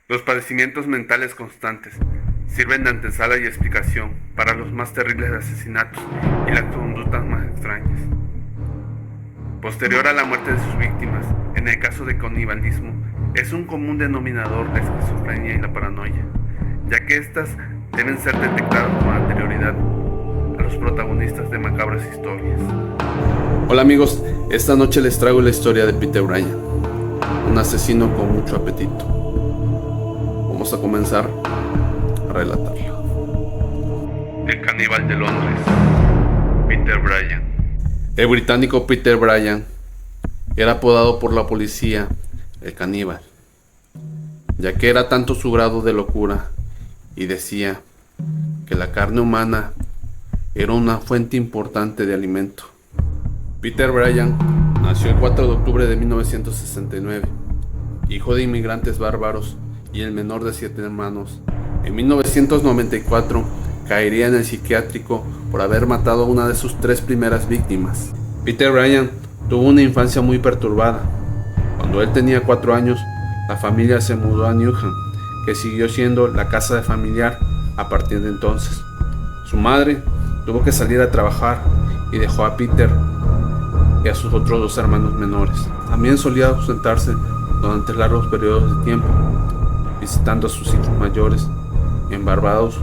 Los padecimientos mentales constantes sirven de antesala y explicación para los más terribles asesinatos y las conductas más extrañas. Posterior a la muerte de sus víctimas, en el caso de canibalismo, es un común denominador la esquizofrenia y la paranoia, ya que estas deben ser detectadas con anterioridad a los protagonistas de macabras historias. Hola amigos, esta noche les traigo la historia de Peter Bryan, un asesino con mucho apetito. Vamos a comenzar a relatarlo. El caníbal de Londres, Peter Bryan. El británico Peter Bryan era apodado por la policía el caníbal, ya que era tanto su grado de locura y decía que la carne humana era una fuente importante de alimento. Peter Bryan nació el 4 de octubre de 1969, hijo de inmigrantes bárbaros y el menor de 7 hermanos. En 1994 caería en el psiquiátrico por haber matado a una de sus 3 primeras víctimas. Peter Bryan tuvo una infancia muy perturbada. Cuando él tenía 4 años, la familia se mudó a Newham, que siguió siendo la casa familiar a partir de entonces. Su madre tuvo que salir a trabajar y dejó a Peter y a sus otros 2 hermanos menores. También solía ausentarse durante largos periodos de tiempo, visitando a sus hijos mayores en Barbados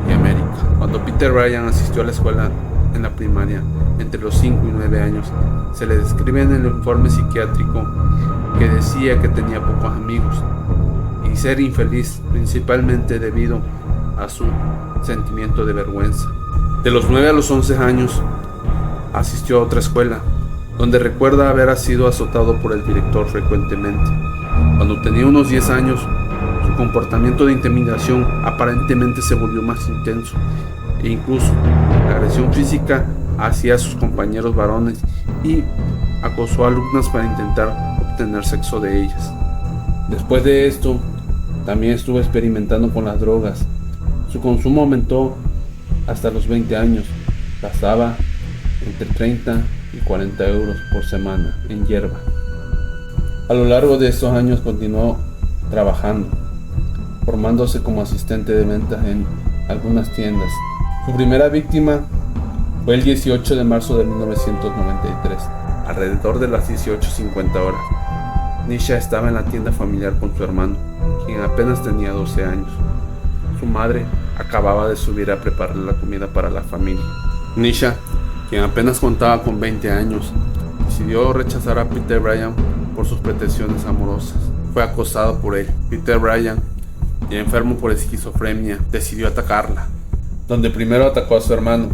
y América. Cuando Peter Bryan asistió a la escuela en la primaria, entre los 5 y 9 años, se le describe en el informe psiquiátrico que decía que tenía pocos amigos y ser infeliz, principalmente debido a su sentimiento de vergüenza. De los 9 a los 11 años, asistió a otra escuela, donde recuerda haber sido azotado por el director frecuentemente. Cuando tenía unos 10 años, su comportamiento de intimidación aparentemente se volvió más intenso e incluso la agresión física hacia sus compañeros varones y acosó a alumnas para intentar obtener sexo de ellas. Después de esto, también estuvo experimentando con las drogas. Su consumo aumentó hasta los 20 años. Gastaba entre 30 y 40 euros por semana en hierba. A lo largo de estos años continuó trabajando, formándose como asistente de ventas en algunas tiendas. Su primera víctima fue el 18 de marzo de 1993, alrededor de las 18:50 horas. Nisha estaba en la tienda familiar con su hermano, quien apenas tenía 12 años. Su madre acababa de subir a preparar la comida para la familia. Nisha, quien apenas contaba con 20 años, decidió rechazar a Peter Bryan por sus pretensiones amorosas. Fue acosado por él. Peter Bryan, ya enfermo por esquizofrenia, decidió atacarla, donde primero atacó a su hermano,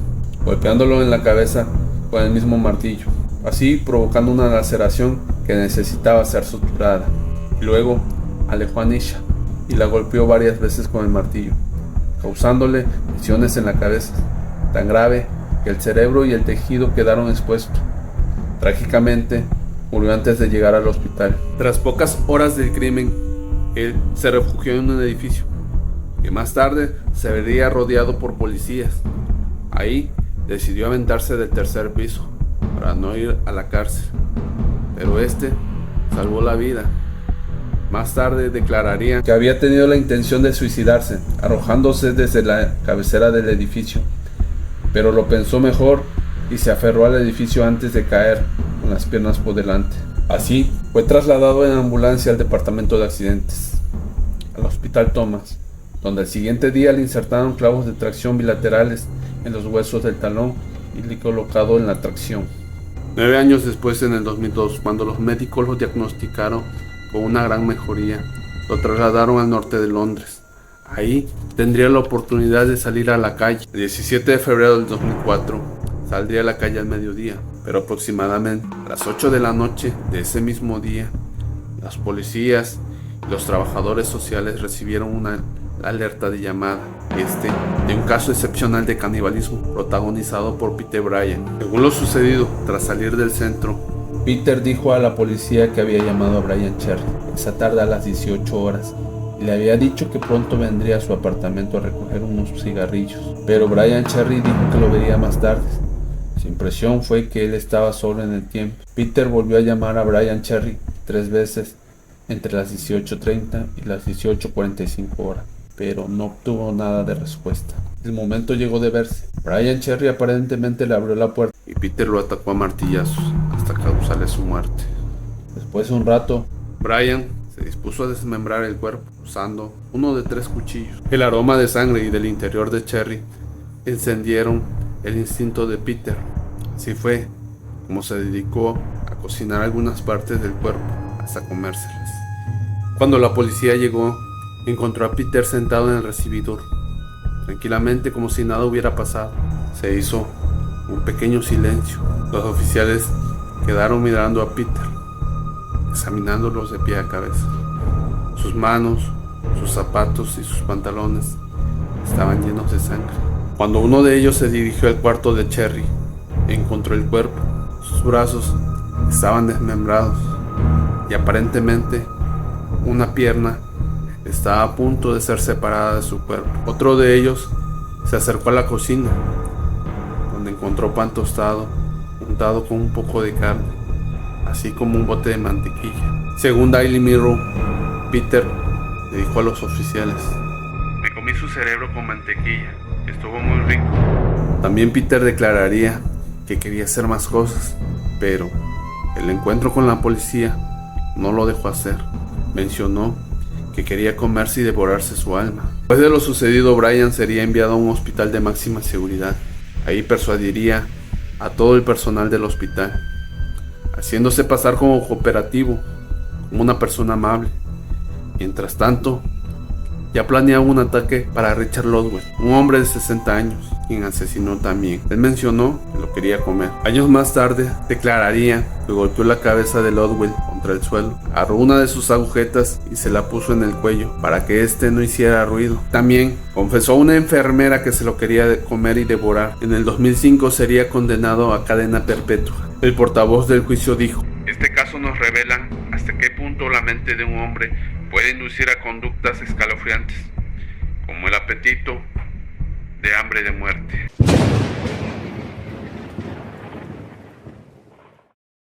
golpeándolo en la cabeza con el mismo martillo, así provocando una laceración que necesitaba ser suturada. Y luego alejó a Nisha y la golpeó varias veces con el martillo, causándole lesiones en la cabeza, tan grave que el cerebro y el tejido quedaron expuestos. Trágicamente, murió antes de llegar al hospital. Tras pocas horas del crimen, él se refugió en un edificio, que más tarde se vería rodeado por policías. Ahí decidió aventarse del 3er piso para no ir a la cárcel, pero salvó la vida. Más tarde declararía que había tenido la intención de suicidarse, arrojándose desde la cabecera del edificio, pero lo pensó mejor y se aferró al edificio antes de caer con las piernas por delante. Así fue trasladado en ambulancia al departamento de accidentes, al hospital Thomas, donde el siguiente día le insertaron clavos de tracción bilaterales en los huesos del talón y le colocado en la tracción. 9 años después, en el 2002, cuando los médicos lo diagnosticaron con una gran mejoría, lo trasladaron al norte de Londres. Ahí tendría la oportunidad de salir a la calle. El 17 de febrero del 2004 saldría a la calle al mediodía, pero aproximadamente a las 8 de la noche de ese mismo día, las policías y los trabajadores sociales recibieron una alerta de llamada, de un caso excepcional de canibalismo protagonizado por Peter Bryan. Según lo sucedido, tras salir del centro, Peter dijo a la policía que había llamado a Brian Cherry esa tarde a las 18 horas y le había dicho que pronto vendría a su apartamento a recoger unos cigarrillos, pero Brian Cherry dijo que lo vería más tarde. Su impresión fue que él estaba solo en el tiempo. Peter volvió a llamar a Brian Cherry 3 veces entre las 18:30 y las 18:45 horas, pero no obtuvo nada de respuesta. El momento llegó de verse. Brian Cherry aparentemente le abrió la puerta y Peter lo atacó a martillazos hasta causarle su muerte. Después de un rato, Brian se dispuso a desmembrar el cuerpo usando uno de 3 cuchillos. El aroma de sangre y del interior de Cherry encendieron el instinto de Peter. Así fue como se dedicó a cocinar algunas partes del cuerpo hasta comérselas. Cuando la policía llegó, encontró a Peter sentado en el recibidor, tranquilamente como si nada hubiera pasado. Se hizo un pequeño silencio. Los oficiales quedaron mirando a Peter, examinándolos de pie a cabeza. Sus manos, sus zapatos y sus pantalones estaban llenos de sangre. Cuando uno de ellos se dirigió al cuarto de Cherry, encontró el cuerpo. Sus brazos estaban desmembrados y aparentemente una pierna estaba a punto de ser separada de su cuerpo. Otro de ellos se acercó a la cocina, donde encontró pan tostado untado con un poco de carne, así como un bote de mantequilla. Según Daily Mirror, Peter le dijo a los oficiales: "Me comí su cerebro con mantequilla, estuvo muy rico". También Peter declararía que quería hacer más cosas, pero el encuentro con la policía no lo dejó hacer. Mencionó que quería comerse y devorarse su alma. Después de lo sucedido, Brian sería enviado a un hospital de máxima seguridad. Ahí persuadiría a todo el personal del hospital, haciéndose pasar como cooperativo, como una persona amable. Mientras tanto, ya planeaba un ataque para Richard Lodwell, un hombre de 60 años, quien asesinó también. Él mencionó que lo quería comer. Años más tarde, declararía que golpeó la cabeza de Lodwell contra el suelo, agarró una de sus agujetas y se la puso en el cuello para que éste no hiciera ruido. También confesó a una enfermera que se lo quería comer y devorar. En el 2005 sería condenado a cadena perpetua. El portavoz del juicio dijo: "Este caso nos revela hasta qué punto la mente de un hombre puede inducir a conductas escalofriantes, como el apetito de hambre de muerte".